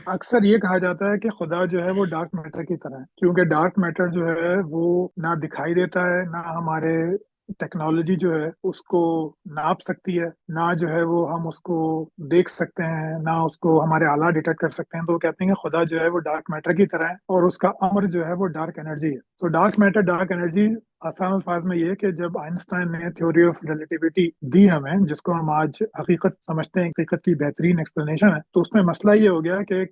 اکثر یہ کہا جاتا ہے کہ خدا جو ہے وہ ڈارک میٹر کی طرح ہے، کیونکہ ڈارک میٹر جو ہے وہ نہ دکھائی دیتا ہے، نہ ہمارے ٹیکنالوجی جو ہے اس کو ناپ سکتی ہے، نہ جو ہے وہ ہم اس کو دیکھ سکتے ہیں، نہ اس کو ہمارے آلات ڈیٹیکٹ کر سکتے ہیں۔ تو وہ کہتے ہیں کہ خدا جو ہے وہ ڈارک میٹر کی طرح ہے اور اس کا امر جو ہے وہ ڈارک انرجی ہے۔ تو ڈارک میٹر، ڈارک انرجی، آسان الفاظ میں یہ کہ جب آئنسٹائن نے تھیوری آف ریلیٹیوٹی دی ہمیں، جس کو ہم آج حقیقت سمجھتے ہیں، حقیقت کی بہترین ایکسپلینیشن ہے، تو اس میں مسئلہ یہ ہو گیا کہ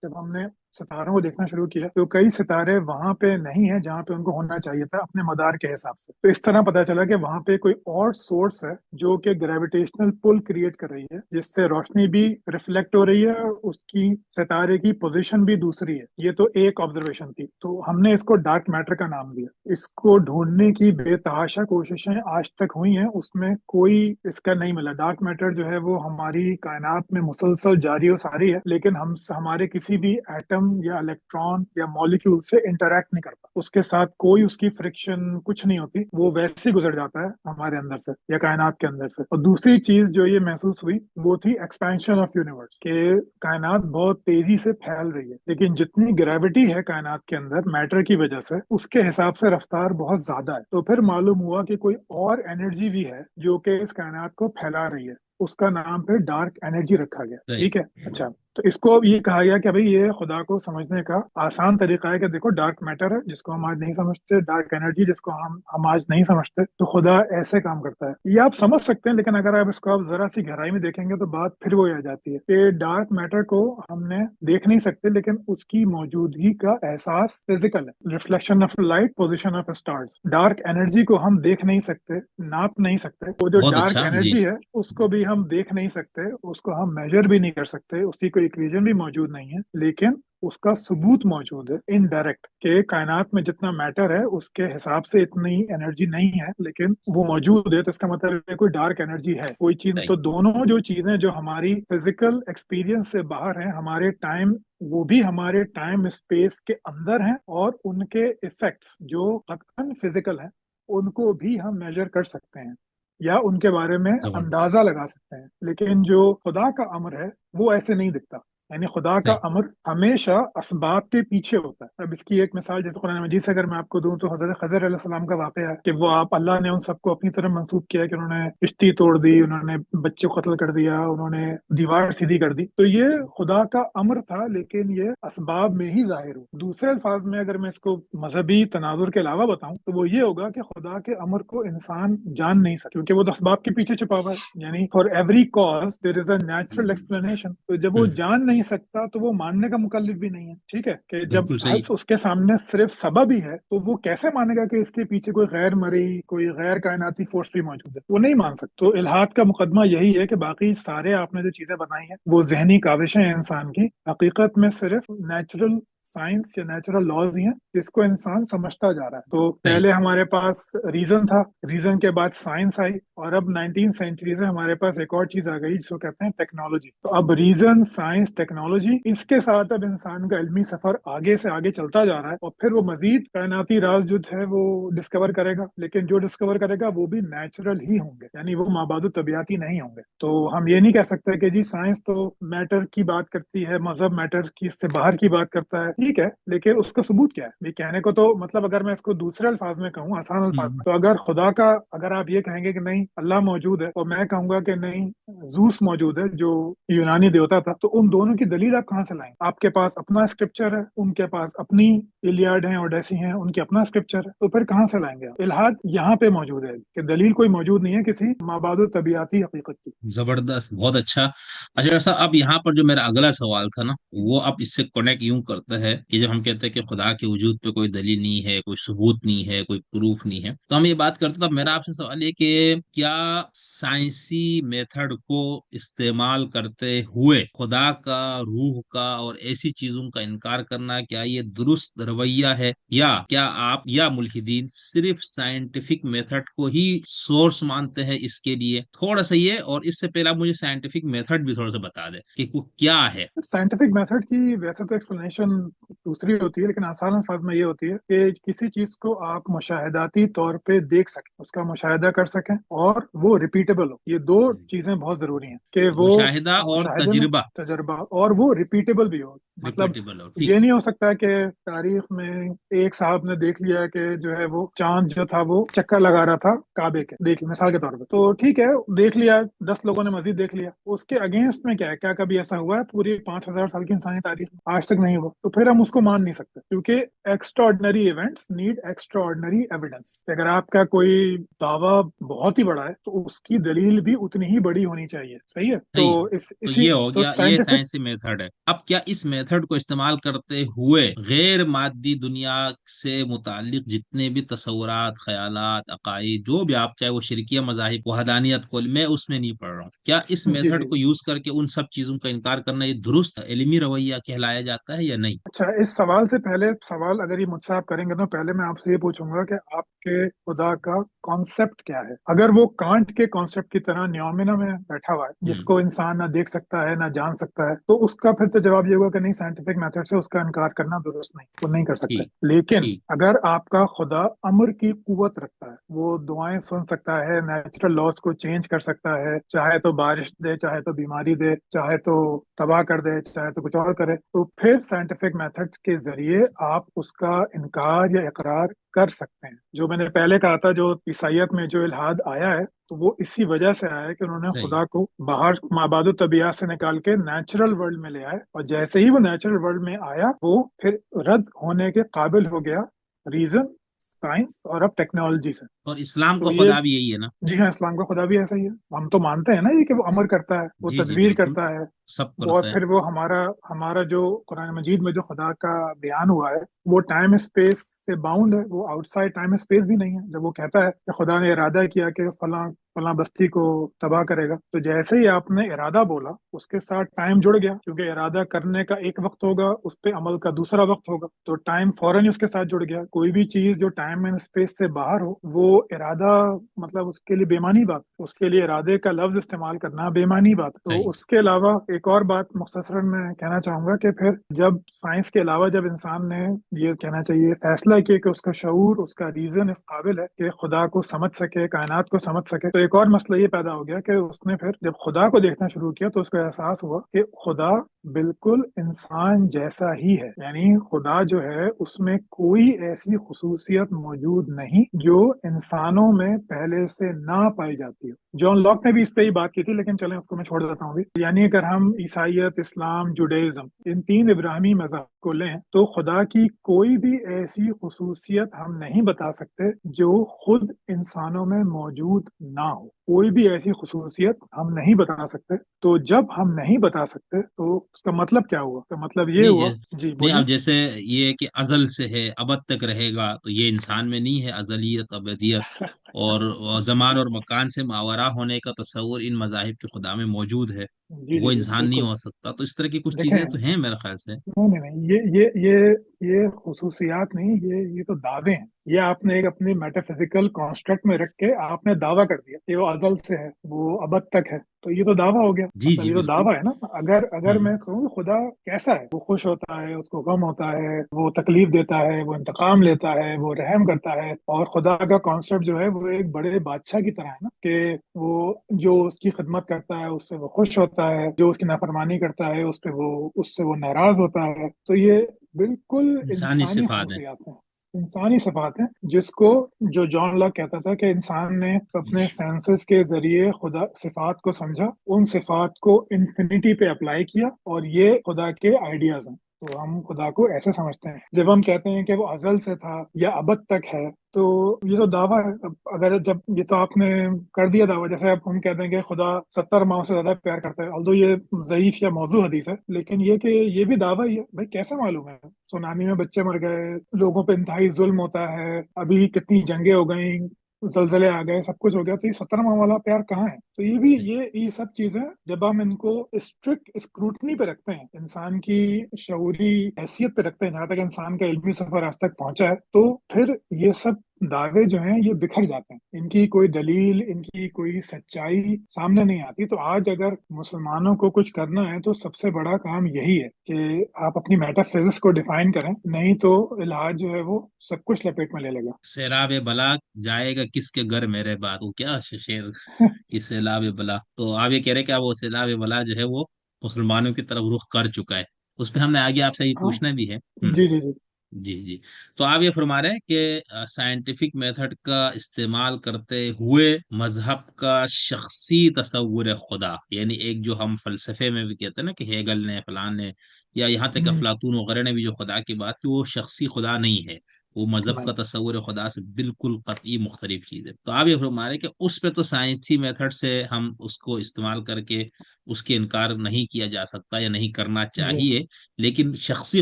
جب ہم نے ستاروں کو دیکھنا شروع کیا تو کئی ستارے وہاں پہ نہیں ہیں جہاں پہ ان کو ہونا چاہیے تھا اپنے مدار کے حساب سے۔ تو اس طرح پتا چلا کہ وہاں پہ کوئی اور سورس ہے جو کہ گریویٹیشنل پل کریٹ کر رہی ہے، جس سے روشنی بھی ریفلیکٹ ہو رہی ہے اور اس کی ستارے کی پوزیشن بھی دوسری ہے۔ یہ تو ایک آبزرویشن تھی، تو ہم نے اس کو ڈارک میٹر کا نام دیا۔ اس کو ڈھونڈنے کی بے تحاشا کوششیں آج تک ہوئی ہیں، اس میں کوئی اس کا نہیں ملا۔ ڈارک میٹر جو ہے وہ ہماری کائنات میں مسلسل جاری و ساری ہے، لیکن ہمارے کسی بھی ایٹم یا الیکٹران یا مالیکیول سے انٹریکٹ نہیں کرتا، اس کے ساتھ کوئی اس کی فرکشن کچھ نہیں ہوتی، وہ ویسے ہی گزر جاتا ہے ہمارے اندر سے یا کائنات کے اندر سے۔ اور دوسری چیز جو یہ محسوس ہوئی وہ تھی ایکسپینشن آف یونیورس، کہ کائنات بہت تیزی سے پھیل رہی ہے، لیکن جتنی گریوٹی ہے کائنات کے اندر میٹر کی وجہ سے، اس کے حساب سے رفتار بہت زیادہ ہے۔ تو پھر معلوم ہوا کہ کوئی اور انرجی بھی ہے جو کہ اس کائنات کو پھیلا رہی ہے، اس کا نام پہ ڈارک انرجی رکھا گیا۔ صحیح۔ ٹھیک ہے، اچھا، تو اس کو یہ کہا گیا کہ بھئی یہ خدا کو سمجھنے کا آسان طریقہ ہے کہ دیکھو ڈارک میٹر ہے جس کو ہم آج نہیں سمجھتے، ڈارک انرجی جس کو ہم آج نہیں سمجھتے، تو خدا ایسے کام کرتا ہے۔ یہ آپ سمجھ سکتے ہیں، لیکن اگر آپ اس کو آپ ذرا سی گہرائی میں دیکھیں گے تو بات پھر وہی آ جاتی ہے کہ ڈارک میٹر کو ہم نے دیکھ نہیں سکتے، لیکن اس کی موجودگی کا احساس فزیکل ہے۔ Reflection of light, position of stars. Dark energy کو ہم دیکھ نہیں سکتے، ناپ نہیں سکتے۔ وہ جو بہت ڈارک اچھا جی۔ انرجی ہے اس کو بھی ہم دیکھ نہیں سکتے، اس کو ہم میجر بھی نہیں کر سکتے، اس کی کوئی اکویژن بھی موجود نہیں ہے، لیکن اس کا ثبوت موجود ہے انڈائریکٹ، کہ کائنات میں جتنا میٹر ہے اس کے حساب سے اتنی انرجی نہیں ہے، لیکن وہ موجود ہے۔ تو اس کا مطلب ہے کوئی ڈارک انرجی ہے، کوئی چیز۔ صحیح۔ تو دونوں جو چیزیں جو ہماری فزیکل ایکسپیرینس سے باہر ہیں، ہمارے ٹائم، وہ بھی ہمارے ٹائم اسپیس کے اندر ہیں، اور ان کے ایفیکٹس جو قطعاً فزیکل ہیں ان کو بھی ہم میجر کر سکتے ہیں یا ان کے بارے میں زبردست۔ اندازہ لگا سکتے ہیں، لیکن جو خدا کا امر ہے وہ ایسے نہیں دکھتا۔ یعنی خدا کا صحیح۔ امر ہمیشہ اسباب کے پیچھے ہوتا ہے۔ اب اس کی ایک مثال جیسے قرآن مجید سے اگر میں آپ کو دوں تو حضرت خضر علیہ السلام کا واقعہ ہے کہ وہ اللہ نے ان سب کو اپنی طرف منسوب کیا کہ انہوں نے کشتی توڑ دی، انہوں نے بچے کو قتل کر دیا، انہوں نے دیوار سیدھی کر دی۔ تو یہ خدا کا امر تھا، لیکن یہ اسباب میں ہی ظاہر ہو۔ دوسرے الفاظ میں اگر میں اس کو مذہبی تناظر کے علاوہ بتاؤں تو وہ یہ ہوگا کہ خدا کے امر کو انسان جان نہیں سکتا، کیونکہ وہ تو اسباب کے پیچھے چھپا ہوا ہے۔ یعنی for every cause there is a natural explanation. تو جب وہ جان نہیں سکتا تو وہ ماننے کا مکلف بھی نہیں ہے۔ ٹھیک ہے، کہ جب بالکل صحیح۔ اس کے سامنے صرف سبب ہی ہے تو وہ کیسے مانے گا کہ اس کے پیچھے کوئی غیر مرئی، کوئی غیر کائناتی فورس بھی موجود ہے؟ وہ نہیں مان سکتا۔ تو الحاد کا مقدمہ یہی ہے کہ باقی سارے آپ نے جو چیزیں بنائی ہیں وہ ذہنی کاوشیں ہیں انسان کی، حقیقت میں صرف نیچرل سائنس یا نیچرل لاز ہی ہیں جس کو انسان سمجھتا جا رہا ہے۔ تو صحیح۔ پہلے ہمارے پاس ریزن تھا، ریزن کے بعد سائنس آئی، اور اب 19 سینچری سے ہمارے پاس ایک اور چیز آ گئی جس کو کہتے ہیں ٹیکنالوجی۔ تو اب ریزن، سائنس، ٹیکنالوجی، اس کے ساتھ اب انسان کا علمی سفر آگے سے آگے چلتا جا رہا ہے، اور پھر وہ مزید کائناتی راز جو ہے وہ ڈسکور کرے گا، لیکن جو ڈسکور کرے گا وہ بھی نیچرل ہی ہوں گے، یعنی وہ مابعد طبیعتی نہیں ہوں گے۔ تو ہم یہ نہیں کہہ سکتے کہ جی سائنس تو میٹر کی بات کرتی ہے، مذہب میٹر کی اس سے باہر کی بات کرتا ہے، ٹھیک ہے، لیکن اس کا ثبوت کیا ہے؟ یہ کہنے کو تو مطلب اگر میں اس کو دوسرے الفاظ میں کہوں، آسان الفاظ میں، تو اگر خدا کا، اگر آپ یہ کہیں گے کہ نہیں اللہ موجود ہے اور میں کہوں گا کہ نہیں زوس موجود ہے جو یونانی دیوتا تھا، تو ان دونوں کی دلیل آپ کہاں سے لائیں؟ آپ کے پاس اپنا اسکرپچر ہے، ان کے پاس اپنی الیاڈ ہیں، اوڈیسی ہیں، ان کی اپنا اسکرپچر ہے، تو پھر کہاں سے لائیں گے آپ؟ الحاد یہاں پہ موجود ہے کہ دلیل کوئی موجود نہیں ہے کسی مابعد طبیعتی حقیقت کی۔ زبردست، بہت اچھا۔ اچھا ڈاکٹر صاحب، اب یہاں پر جو میرا اگلا سوال تھا نا، وہ اب اس سے کنیکٹ یوں کرتا ہے کہ جب ہم کہتے ہیں کہ خدا کے وجود پہ کوئی دلیل نہیں ہے، کوئی ثبوت نہیں ہے، کوئی پروف نہیں ہے، تو ہم یہ بات کرتے تھا، میرا آپ سے سوال یہ کہ کیا سائنسی میتھڈ کو استعمال کرتے ہوئے خدا کا، روح کا اور ایسی چیزوں کا انکار کرنا، کیا یہ درست رویہ ہے، یا کیا آپ یا ملحدین صرف سائنٹیفک میتھڈ کو ہی سورس مانتے ہیں اس کے لیے؟ تھوڑا سا یہ، اور اس سے پہلے آپ مجھے سائنٹیفک میتھڈ بھی تھوڑا سا بتا دیں کہ وہ کیا ہے۔ سائنٹیفک میتھڈ کی ویسے تو ایکسپلینیشن दूसरी होती है, लेकिन आसान अल्फाज में ये होती है कि किसी चीज को आप मुशाहिदाती तौर पे देख सकें, उसका मुशाहिदा कर सकें और वो रिपीटेबल हो। ये दो चीजें बहुत जरूरी हैं कि तो वो मुशाहिदा और मुशाहिदे में तजुर्बा तजर्बा और वो रिपीटेबल भी हो। मतलब रिपीटेबल हो, ठीक ये है। नहीं हो सकता कि तारीख में एक साहब ने देख लिया कि जो है वो चांद जो था वो चक्कर लगा रहा था काबे के, देख लिया मिसाल के तौर पे, तो ठीक है देख लिया, 10 लोगों ने मजीद देख लिया, उसके अगेंस्ट में क्या है, क्या कभी ऐसा हुआ है पूरी 5,000 साल की इंसानी तारीख में? आज तक नहीं हुआ। तो फिर हम उसको मान नहीं सकते, क्योंकि extraordinary events need extraordinary evidence. अगर आपका कोई दावा बहुत ही बड़ा है तो उसकी दलील भी उतनी ही बड़ी होनी चाहिए। सही है? तो सही है। इस तो इसी ये हो तो गया, ये साइंटिफिक। साइंसी मेथड है। अब क्या इस मेथड को इस्तेमाल करते हुए गैर मादी दुनिया से मुतालिक जितने भी तस्वुरात, ख्यालात, अकाईद, जो भी आप चाहे वो शिरकिया मज़ाहिब, वहदानियत को, मैं उसमें नहीं पढ़ रहा हूँ, क्या इस जी मेथड जी। को यूज करके उन सब चीजों का इनकार करना ये दुरुस्त इल्मी रवैया कहलाया जाता है या नहीं? अच्छा, इस सवाल से पहले, सवाल अगर ये मुझसे आप करेंगे तो पहले मैं आपसे ये पूछूंगा कि आपके खुदा का कॉन्सेप्ट क्या है। अगर वो कांट के कॉन्सेप्ट की तरह न्योमिना में बैठा हुआ है, हम्म। जिसको इंसान ना देख सकता है ना जान सकता है, तो उसका फिर तो जवाब ये होगा कि नहीं, साइंटिफिक मेथड से उसका इनकार करना दुरुस्त नहीं, वो नहीं कर सकते। ठीक। लेकिन ठीक। अगर आपका खुदा अमर की कुवत रखता है, वो दुआएं सुन सकता है, नेचुरल लॉज को चेंज कर सकता है, चाहे तो बारिश दे, चाहे तो बीमारी दे, चाहे तो तबाह कर दे, चाहे तो कुछ और करे, तो फिर साइंटिफिक मेथड के जरिए आप उसका इनकार या इकरार कर सकते हैं। जो मैंने पहले कहा था, जो ईसाइयत में जो इल्हाद आया है, तो वो इसी वजह से आया है कि उन्होंने सही। खुदा को बाहर माबादो तबियत से निकाल के नेचुरल वर्ल्ड में ले आए, और जैसे ही वो नेचुरल वर्ल्ड में आया वो फिर रद्द होने के काबिल हो गया, रीजन, साइंस और अब टेक्नोलॉजी से। और इस्लाम का तो ये, खुदा भी यही है ना? जी हाँ, इस्लाम का खुदा भी ऐसा ही है। हम तो मानते हैं ना ये कि वो अमर करता है, वो जी जी, तदबीर बिल्कुल। करता है। सब और करता है। फिर वो हमारा हमारा जो कुरान मजीद में जो खुदा का बयान हुआ है, वो टाइम स्पेस से बाउंड है, वो आउटसाइड टाइम स्पेस भी नहीं है। जब वो कहता है कि खुदा ने इरादा किया कि फलां फलां बस्ती को तबाह करेगा, तो जैसे ही आपने इरादा बोला उसके साथ टाइम जुड़ गया, क्योंकि इरादा करने का एक वक्त होगा, उस पे अमल का दूसरा वक्त होगा, तो टाइम फौरन ही उसके साथ जुड़ गया। कोई भी चीज जो टाइम एंड स्पेस से बाहर हो, वो इरादा, मतलब उसके लिए बेमानी बात, उसके लिए इरादे का लफ्ज इस्तेमाल करना बेमानी बात। तो सही। उसके अलावा एक और बात मुख्तसरन मैं कहना चाहूंगा कि फिर जब साइंस के अलावा जब इंसान ने ये कहना चाहिए फैसला किया कि उसका शऊर, उसका रीजन इस काबिल है कि खुदा को समझ सके, कायनात को समझ सके, तो एक और मसला ये पैदा हो गया कि उसने फिर जब खुदा को देखना शुरू किया तो उसको एहसास हुआ कि खुदा बिल्कुल इंसान जैसा ही है। यानी खुदा जो है उसमें कोई ऐसी खुसूसियत मौजूद नहीं जो इंसानों में पहले से ना पाई जाती हो। जॉन लॉक ने भी इस पे ही बात की थी, लेकिन चलें उसको मैं छोड़ देता हूँ अभी। यानी अगर हम ईसाइयत, इस्लाम, जुडाइज्म, इन तीन इब्राहिमी मज़हब को लें, तो खुदा की कोई भी ऐसी खुसूसियत हम नहीं बता सकते जो खुद इंसानों में मौजूद ना हो। कोई भी ऐसी खुसूसियत हम नहीं बता सकते। तो जब हम नहीं बता सकते तो उसका मतलब क्या हुआ? तो मतलब ये नहीं हुआ। जी नहीं, बोलिए। अब जैसे ये कि अजल से है, अबद तक रहेगा, तो ये इंसान में नहीं है अजलियत, अबदियत। और जमान और मकान से मावरा होने का तस्वुर इन मजाहिब के खुदा में मौजूद है, जी तो जी वो जी इंसान नहीं बिल्कुल। हो सकता। तो इस तरह की कुछ चीजें देखें, तो हैं मेरे ख्याल से। नहीं नहीं नहीं, ये खुसूसियात नहीं, ये तो दावे हैं। ये आपने एक अपनी मेटाफिजिकल कॉन्स्ट्रक्ट में रख के आपने दावा कर दिया कि वो अजल से है, वो अबद तक है, तो ये तो दावा हो गया। जी मतलब जी, ये तो बिल्कुल। दावा है ना। अगर अगर हम्म। मैं कहूँ कि खुदा कैसा है, वो खुश होता है, उसको गम होता है, वो तकलीफ देता है, वो इंतकाम लेता है, वो रहम करता है, और खुदा का कॉन्सेप्ट जो है वो एक बड़े बादशाह की तरह है ना, कि वो जो उसकी खिदमत करता है उससे वो खुश होता है, जो उसकी नाफरमानी करता है उस पे वो उससे वो नाराज होता है। तो ये बिल्कुल इंसानी इंसानी सिफात है। खसूसियात हैं, इंसानी सिफात हैं, जिसको, जो जॉन लॉक कहता था कि इंसान ने अपने सेंसेस के जरिए खुदा सिफात को समझा, उन सिफात को इन्फिनिटी पे अप्लाई किया, और ये खुदा के आइडियाज हैं। तो हम खुदा को ऐसे समझते हैं। जब हम कहते हैं कि वो अजल से था या अबद तक है, तो ये तो दावा है। अब अगर जब ये तो आपने कर दिया दावा, जैसे अब हम कहते हैं कि खुदा 70 माओ से ज्यादा प्यार करता है, ऑल्दो ये ज़ईफ या मौजू हदीस है, लेकिन ये कि ये भी दावा ही है। भाई कैसे मालूम है? सुनामी में बच्चे मर गए, लोगों पे इंतहाई जुल्म होता है, अभी कितनी जंगें हो गई, जलजले आ गए, सब कुछ हो गया, तो ये 70 माह वाला प्यार कहाँ है? तो ये भी, ये सब चीजें जब हम इनको स्ट्रिक्ट स्क्रूटनी पे रखते हैं, इंसान की शऊरी हैसियत पे रखते हैं, जहां तक इंसान का इल्मी सफर आज तक पहुंचा है, तो फिर ये सब दावे जो हैं ये बिखर जाते हैं, इनकी कोई दलील, इनकी कोई सच्चाई सामने नहीं आती। तो आज अगर मुसलमानों को कुछ करना है तो सबसे बड़ा काम यही है कि आप अपनी मेटाफिजिक्स को डिफाइन करें, नहीं तो इल्हाद जो है वो सब कुछ लपेट में ले लेगा। सैलाब बला जाएगा किसके घर मेरे बाद, वो क्या शेर, कि सैलाब बला, तो आप ये कह रहे हैं कि वो सैलाब बला जो है वो मुसलमानों की तरफ रुख कर चुका है। उस पे हमने आगे आपसे ये हाँ। पूछना भी है। जी जी जी। जी जी। तो आप ये फरमा रहे हैं कि साइंटिफिक मेथड का इस्तेमाल करते हुए मजहब का शख्सी तस्वुर खुदा, यानी एक जो हम फलसफे में भी कहते हैं ना कि हेगल ने, फलान ने, या यहाँ तक हम्म। अफलातून वगैरह ने भी जो खुदा की बात की, वो शख्सी खुदा नहीं है, वो मजहब का नहीं। तस्वुर खुदा से बिल्कुल कतई मुख्तलिफ चीज है। तो आप ये फरमा रहे हैं कि उस पे तो साइंसी मेथड से हम उसको इस्तेमाल करके उसके इनकार नहीं किया जा सकता या नहीं करना जी। चाहिए, लेकिन शख्सी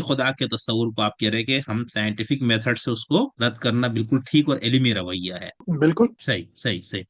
खुदा के तस्वुर को आप कह रहे हैं कि हम साइंटिफिक मेथड से उसको रद्द करना बिल्कुल ठीक और एलिमी रवैया है। बिल्कुल। सही सही सही।